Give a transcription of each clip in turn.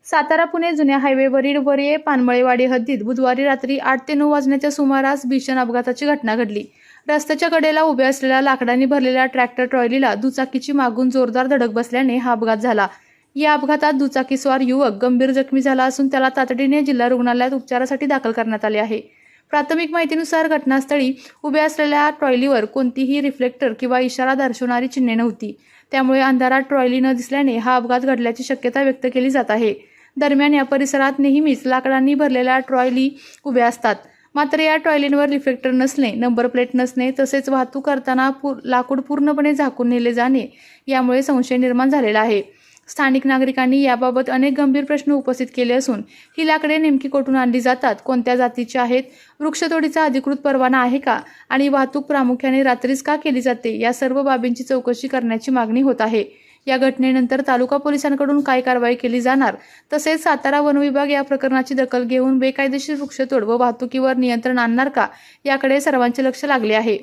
सातारा पुणे जुन्या हायवेवरील वरिये पानमळेवाडी हद्दीत बुधवारी रात्री 8 ते 9 वाजण्याच्या सुमारास भीषण अपघाताची घटना घडली। रस्त्याच्या कडेला उभ्या असलेल्या लाकडांनी भरलेल्या ट्रॅक्टर ट्रॉलीला दुचाकीची मागून जोरदार धडक बसल्याने हा अपघात झाला। या अपघातात दुचाकीस्वार युवक गंभीर जखमी झाला असून त्याला तातडीने जिल्हा रुग्णालयात उपचारासाठी दाखल करण्यात आले आहे। प्राथमिक माहितीनुसार घटनास्थळी उभ्या असलेल्या ट्रॉलीवर कोणतीही रिफ्लेक्टर किंवा इशारा दर्शवणारी चिन्हे नव्हती। त्यामुळे अंधारात ट्रॉली न दिसल्याने हा अपघात घडल्याची शक्यता व्यक्त केली जात आहे। दरम्यान या परिसरात नेहमीच लाकडांनी भरलेल्या ट्रॉली उभ्या असतात। मात्र या ट्रॉलींवर रिफ्लेक्टर नसणे, नंबर प्लेट नसणे तसेच वाहतूक करताना लाकूड पूर्णपणे झाकून नेले जाणे यामुळे संशय निर्माण झालेला आहे। स्थानिक नागरिकांनी याबाबत अनेक गंभीर प्रश्न उपस्थित केले असून ही लाकडे नेमकी कुठून आणली जातात, कोणत्या जातीची आहेत, वृक्षतोडीचा अधिकृत परवाना आहे का आणि वाहतूक प्रामुख्याने रात्रीच का केली जाते या सर्व बाबींची चौकशी करण्याची मागणी होत आहे। या घटनेनंतर तालुका पोलिसांकडून काय कारवाई केली जाणार तसेच सातारा वन विभाग या प्रकरणाची दखल घेऊन बेकायदेशीर वृक्षतोड व वाहतुकीवर नियंत्रण आणणार का याकडे सर्वांचे लक्ष लागले आहे।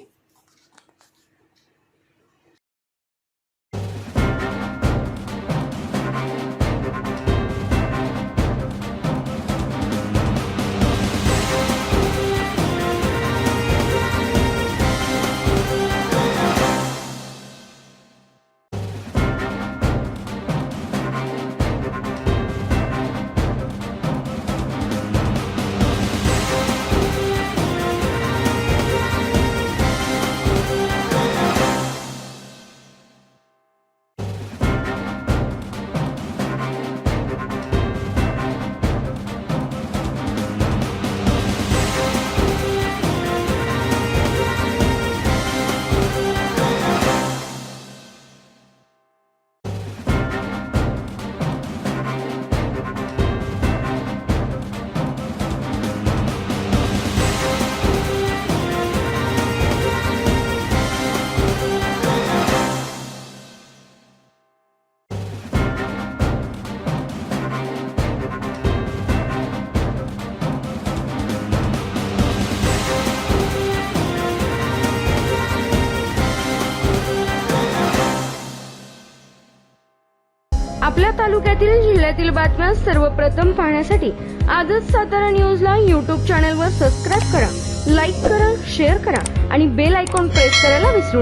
आपल्या तालुक्यातील जिल्ह्यातील बातम्या सर्वप्रथम पाहण्यासाठी आजच सातारा न्यूजला YouTube चॅनलवर सबस्क्राइब करा, लाईक करा, शेअर करा आणि बेल आयकॉन प्रेस करायला विसरू